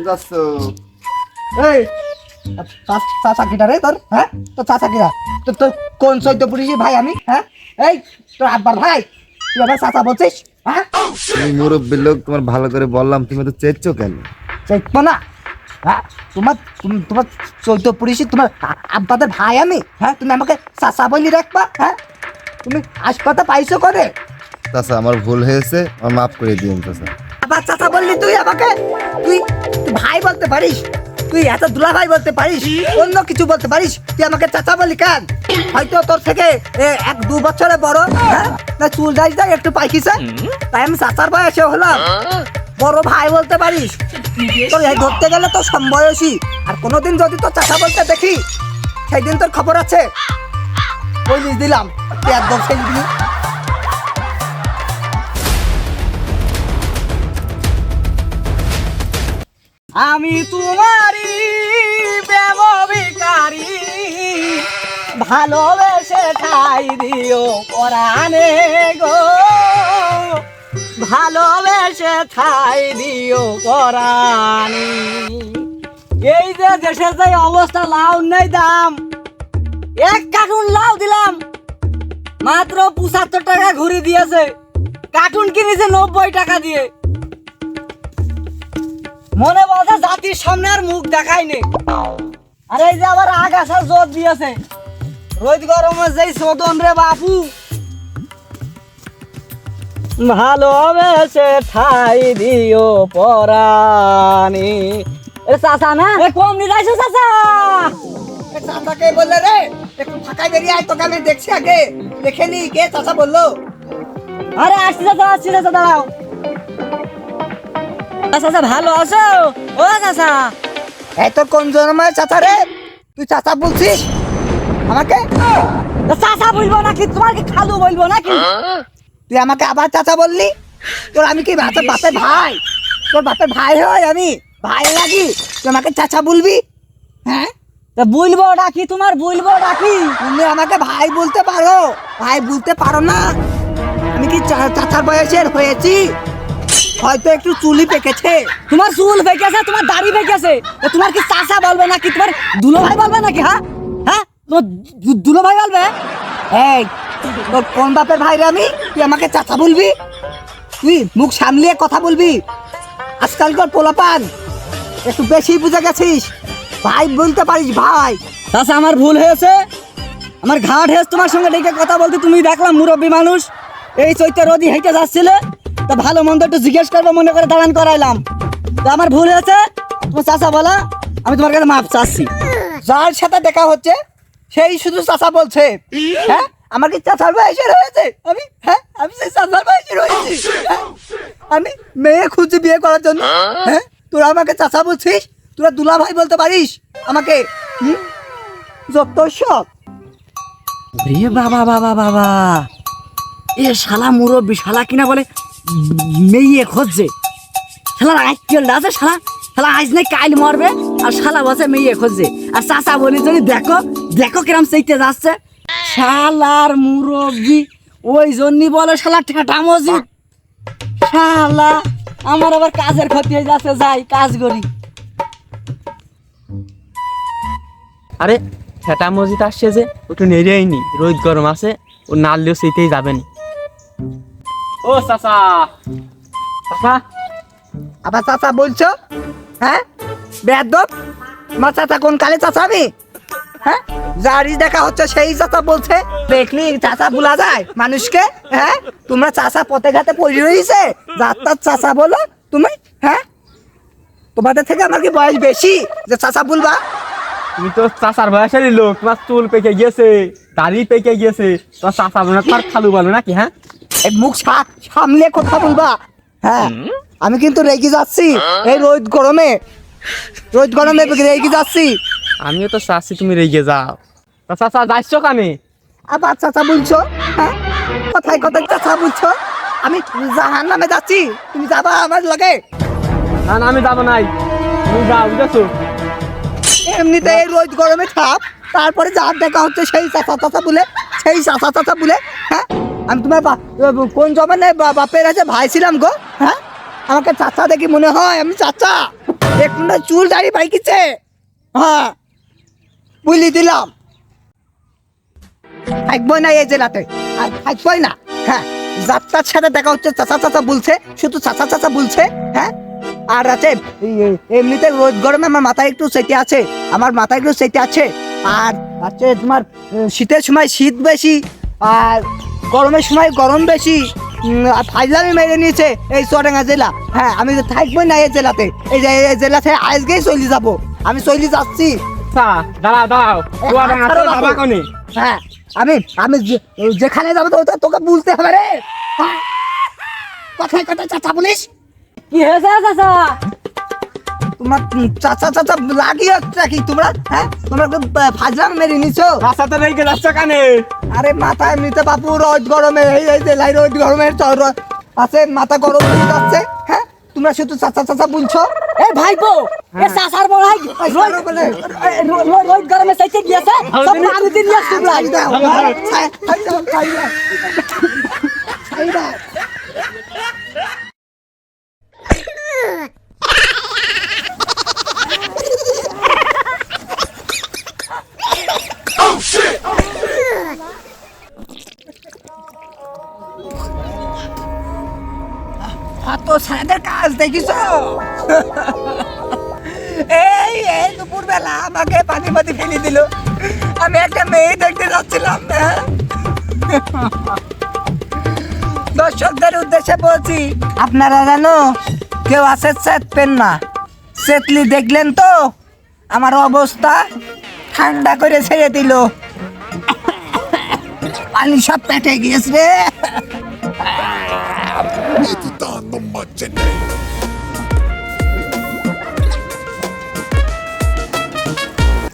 যাচ্ছ? এই চাচা কিটা রে তোর? হ্যাঁ, তোর চাচা কিটা? তোর কোন চৈত্য পুলিশ ভাই আমি? হ্যাঁ, এই তোর আব্বার ভাই, তুই আবার চাচা বলছিস? হ্যাঁ, তুমি মুরব্বীর লোক, তোমার ভালো করে বললাম, তুমি তো চেয়েছো কেন? চাইতো না? হ্যাঁ, তোমার চৈত্য পুলিশ, তোমার আব্বাদের ভাই আমি। হ্যাঁ, তুমি আমাকে চাচা বলি রাখবা? হ্যাঁ, তুমি হাসপাতা পাইছো করে? চাচা আমার ভুল হয়েছে, আমার মাফ করে দিন চাচা। আবার চাচা বললি তুই আমাকে? তুই ভাই বলতে পারিস? তুই এত দুলা ভাই বলতে পারিস? অন্য কিছু বলতে পারিস? তুই আমাকে চাচা বলি কেন? হয়তো তোর থেকে 1-2 বছরে বড়, হ্যাঁ, না চুল দাড়ি একটু পাইকিছে, তাই আমি চাচার বয়সে হলাম। বড় ভাই বলতে পারিস? তোর এই ধরতে গেলে তো সমবয়সী। আর কোনোদিন যদি তোর চাচা বলতে দেখি, সেই দিন তোর খবর আছে। বলিস দিলাম তুই একদম সেই দিন। আমি তোমারই প্রেম ভিখারি, ভালোবেসে ঠাই দিও পরাণে গো, ভালোবেসে ঠাই দিও পরাণে। এই যে দেশের যে অবস্থা, লাউ নেই দাম। 1 কার্টুন লাউ দিলাম মাত্র 75 টাকা ঘুরি দিয়েছে। কার্টুন কিনেছে 90 টাকা দিয়ে। মনে বলছে জাতির সামনে আর মুখ দেখায়নি। আর এই যে আবার আগাছার জোর দিয়েছে। রোদ গরমে যেই চোদন রে বাপু। ভালোবেসে ঠাই দিও পরাণে। এ চাচা না? এ কম নি যাইছো চাচা? এ চাচাকে বললে রে, একটু ফাঁকায় বেরিয়ে আয়, তোকে আমি দেখছি আগে। দেখে নি কে চাচা বললো। আরে আসছি চাচা দাঁড়াও। চাচা ভালো আছো? ও চাচা, এই তোর কোন জন্মের চাচা রে? তুই চাচা বলছিস আমাকে? চাচা বলবো নাকি? তোমার কি খালু বলবো নাকি? তুই আমাকে আবার চাচা বললি? তোর আমি কি বাপের ভাই? তোর বাপের ভাই হয় আমি, ভাই লাগি, তুই আমাকে চাচা বলবি? হ্যাঁ, তা বলবো নাকি? তোমার বলবো নাকি? তুমি আমাকে ভাই বলতে পারো, ভাই বলতে পারো না? আমি কি চাচার বয়সের হয়েছি? হয়তো একটু চুলই পেকেছে। তোমার চুল পেকেছে, তোমার দাড়ি পেকেছে, তোমার কি চাচা বলবে নাকি? তোমার দুলো ভাই বলবে নাকি? হ্যাঁ হ্যাঁ, তোমার দুলো ভাই বলবে? এই তোর কোন বাপের ভাই রে আমি? তুই আমাকে চাচা বলবি? তুই মুখ সামলিয়ে কথা বলবি। আজকালকার পোলাপান একটু বেশি বুঝে গেছিস। ভাই বলতে পারিস ভাই। চাচা আমার ভুল হয়েছে, আমার ঘাট হয়েছে তোমার সঙ্গে ডেকে কথা বলতে। তুমি দেখলাম মুরব্বী মানুষ, এই চৈত্য রোদি হেঁটে যাচ্ছিলে, তা ভালো মন্দ একটু জিজ্ঞেস করবো মনে করে দাঁড়ান করাইলাম। তা আমার ভুল হয়েছে, তোমার চাচা বলা, আমি তোমার কাছে মাপ চাচ্ছি। যার সাথে দেখা হচ্ছে সেই শুধু চাচা বলছে। হ্যাঁ, আমার কি চাচার বয়সের হয়েছে আমি? হ্যাঁ, আমি সেই চাচার বয়সের হয়েছি। আমি মেয়ে খুঁজছি বিয়ে করার জন্য। হ্যাঁ, তোরা আমাকে চাচা বলছিস? তোরা দুলা ভাই বলতে পারিস আমাকে? যত সব রে বাবা বাবা বাবা, এ শালা মুরব্বী, শালা কিনা বলে মেয়ে খুঁজছে। শালা আইকেলটা আছে, শালা আজ নাই কাইল মরবে, আর শালা বসে মেয়ে খুঁজছে। আর চাচা বলি যদি দেখো কিরম চাইতে যাচ্ছে। শালার মুরব্বী, ওই জন্যই বলে শালা ঠেটা মজিদ। শালা আমার আবার কাজের ক্ষতি হয়ে যাচ্ছে, যাই কাজ করি। আরে ঠেটা মসজিদ আসছে যে, ওটা নেড়েইনি, রোদ গরম আছে, ও নাড়লেও সেইতেই যাবেনি। ও চাচা, চাচা আবার চাচা বলছো? হ্যাঁ, বেয়াদব, আমার চাচা কোন কালে চাচা আমি? হ্যাঁ, যারই দেখা হচ্ছে সেই চাচা বলছে। দেখলি চাচা বলা যায় মানুষকে? হ্যাঁ, তোমরা চাচা পথে ঘাটে পড়ে রয়েছে, যার তার চাচা বলো তুমি? হ্যাঁ, তোমাদের থেকে আমার কি বয়স বেশি যে চাচা বলবা? তুমি তো চাচার বয়সেরই লোক, তোমার চুল পেকে গিয়েছে, দাড়ি পেকে গিয়েছে, তোমার চাচা বলো না, তোমার খালু বলো নাকি? হ্যাঁ, এই মুখ সামলে কথা বলবা। হ্যাঁ, আমি কিন্তু রেগে যাচ্ছি এই রোদ গরমে রেগে যাচ্ছি। আমিও তো চাচ্ছি তুমি রেগে যাও। তা চাচা যাচ্ছ কানে? আবার চাচা বলছো? হ্যাঁ, কথায় চাচা বলছো? আমি জাহান নামে যাচ্ছি, তুমি যাবা আমার লগে? না না, আমি যাবো নাই, তুমি যাও, বুঝেছো? এমনিতে এই রোদ গরমে থাপ, তারপরে যার দেখা হচ্ছে সেই চাচা বলে। হ্যাঁ, আমি তোমার কোন জমানায় বাপের আছে ভাই ছিলাম গো? হ্যাঁ, আমাকে চাচা দেখি মনে হয় আমি চাচা। একটু না চুল দাড়ি পাইকিছে। হ্যাঁ বুঝলি দিলাম, থাকবই না এই জেলাতে, আর থাকবই না। হ্যাঁ যাত্রার সাথে দেখা হচ্ছে, চাচা চাচা বলছে, শুধু চাচা চাচা বলছে। হ্যাঁ আর আছে এমনিতে রোদ গরমে আমার মাথায় একটু সেটে আছে, আমার মাথায় একটু সেটে আছে। আর আছে তোমার শীতের সময় শীত বেশি, আর গরমের সময় গরম বেশি। আর ফাইজলামি মেরে নিয়েছে এই চুয়াডাঙ্গা জেলা। হ্যাঁ আমি তো থাকবোই না এই জেলাতে, এই যে এই জেলা থেকে আজকেই চলে যাবো, আমি চলে যাচ্ছি। দাঁড়াও দাঁড়াও, যাবা কোনে? হ্যাঁ আমি আমি যেখানে যাবো তো তোকে বলতে হবে রে। হ্যাঁ, কথায় কথায় চাচা বলিস। কি হয়েছে চাচা? তোমার চাচা চাচা লাগিয়ে হচ্ছে কি তোমরা? হ্যাঁ তোমরা ফাজলাম মেরে নিছো। চাচা তো রেগে যাচ্ছে কানে। আরে মাথা এমনিতে বাপু রোদ গরমে এই যে লাই রোদ গরমের আছে, মাথা গরম হয়ে যাচ্ছে। হ্যাঁ তোমরা শুধু চাচা চাচা বলছো। এ ভাইপো, এ চাচার বড় ভাই রোদ গরমে চাইতে গিয়েছে, সব পানিতে নিয়ে আসতে তো সাদের কাজ দেখিস। এই এই দুপুর বেলা আমাকে পানি পানি ফেলে দিল, আমি একটা মেয়ে দেখতে যাচ্ছিলাম। দর্শকদের উদ্দেশ্যে বলছি, আপনারা জানো কেউ আছে চেতবেন না, চেতলি দেখলেন তো আমার অবস্থা ঠান্ডা করে ছেড়ে দিল, পানি সব পেটে গিয়েছে রে। Editando Matinee.